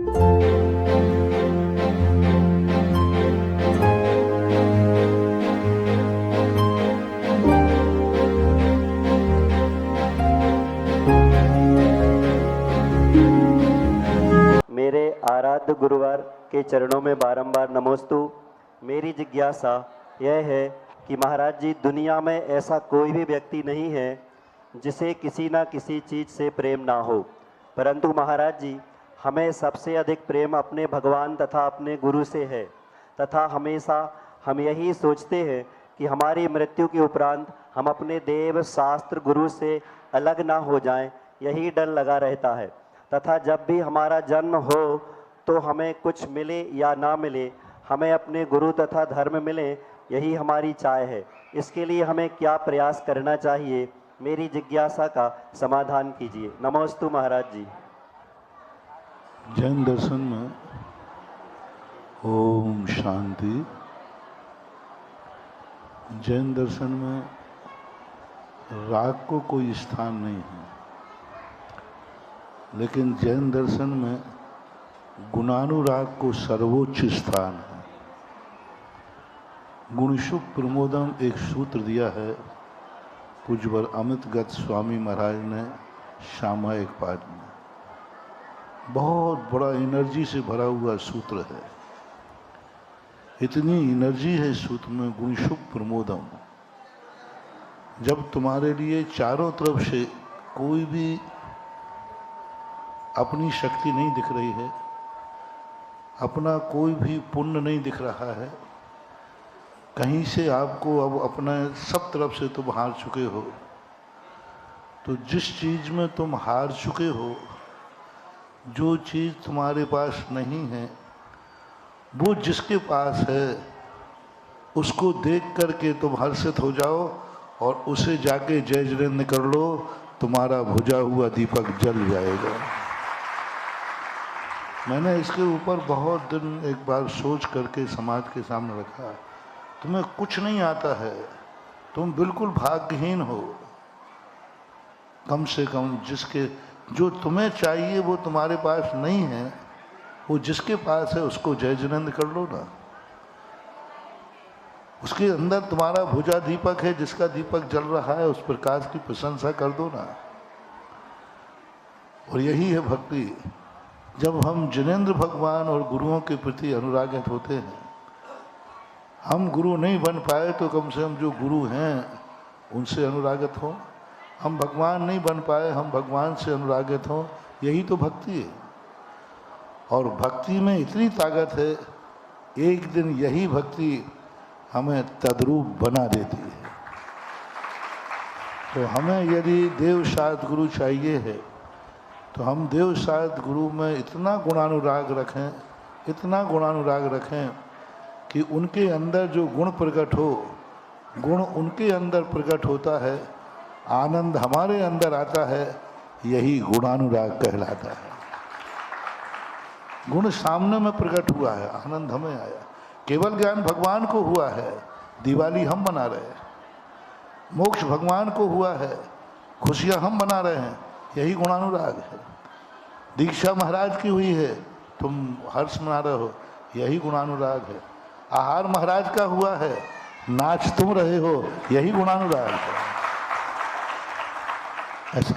मेरे आराध्य गुरुवर के चरणों में बारंबार नमोस्तु। मेरी जिज्ञासा यह है कि महाराज जी, दुनिया में ऐसा कोई भी व्यक्ति नहीं है जिसे किसी न किसी चीज़ से प्रेम ना हो, परंतु महाराज जी हमें सबसे अधिक प्रेम अपने भगवान तथा अपने गुरु से है, तथा हमेशा हम यही सोचते हैं कि हमारी मृत्यु के उपरांत हम अपने देव शास्त्र गुरु से अलग ना हो जाएं, यही डर लगा रहता है। तथा जब भी हमारा जन्म हो तो हमें कुछ मिले या ना मिले, हमें अपने गुरु तथा धर्म मिले, यही हमारी चाह है। इसके लिए हमें क्या प्रयास करना चाहिए? मेरी जिज्ञासा का समाधान कीजिए। नमोस्तु महाराज जी। जैन दर्शन में ओम शांति। जैन दर्शन में राग को कोई स्थान नहीं है, लेकिन जैन दर्शन में गुणानुराग को सर्वोच्च स्थान है। गुणशुक प्रमोदम एक सूत्र दिया है पूज्यवर अमितगत स्वामी महाराज ने सामायिक पाठ में। बहुत बड़ा एनर्जी से भरा हुआ सूत्र है। इतनी एनर्जी है सूत्र में, गुणशुक प्रमोदम। जब तुम्हारे लिए चारों तरफ से कोई भी अपनी शक्ति नहीं दिख रही है, अपना कोई भी पुण्य नहीं दिख रहा है, कहीं से आपको अब अपना सब तरफ से तुम हार चुके हो, तो जिस चीज़ में तुम हार चुके हो, जो चीज़ तुम्हारे पास नहीं है, वो जिसके पास है उसको देख करके तुम हर्षित हो जाओ और उसे जाके जय जिनेंद्र कर लो, तुम्हारा बुझा हुआ दीपक जल जाएगा। मैंने इसके ऊपर बहुत दिन एक बार सोच करके समाज के सामने रखा। तुम्हें कुछ नहीं आता है, तुम बिल्कुल भाग्यहीन हो। कम से कम जिसके जो तुम्हें चाहिए वो तुम्हारे पास नहीं है, वो जिसके पास है उसको जय जिनेंद्र कर लो ना। उसके अंदर तुम्हारा भुजा दीपक है, जिसका दीपक जल रहा है उस प्रकाश की प्रशंसा कर दो ना। और यही है भक्ति। जब हम जिनेंद्र भगवान और गुरुओं के प्रति अनुरागित होते हैं, हम गुरु नहीं बन पाए तो कम से कम जो गुरु हैं उनसे अनुरागित हो। हम भगवान नहीं बन पाए, हम भगवान से अनुरागित हों, यही तो भक्ति है। और भक्ति में इतनी ताकत है, एक दिन यही भक्ति हमें तद्रूप बना देती है। तो हमें यदि देव शास्त्र गुरु चाहिए है तो हम देव शास्त्र गुरु में इतना गुणानुराग रखें, इतना गुणानुराग रखें कि उनके अंदर जो गुण प्रकट हो, गुण उनके अंदर प्रकट होता है, आनंद हमारे अंदर आता है, यही गुणानुराग कहलाता है। गुण सामने में प्रकट हुआ है, आनंद हमें आया। केवल ज्ञान भगवान को हुआ है, दिवाली हम मना रहे हैं। मोक्ष भगवान को हुआ है, खुशियाँ हम मना रहे हैं, यही गुणानुराग है। दीक्षा महाराज की हुई है, तुम हर्ष मना रहे हो, यही गुणानुराग है। आहार महाराज का हुआ है, नाच तुम रहे हो, यही गुणानुराग है। ऐसा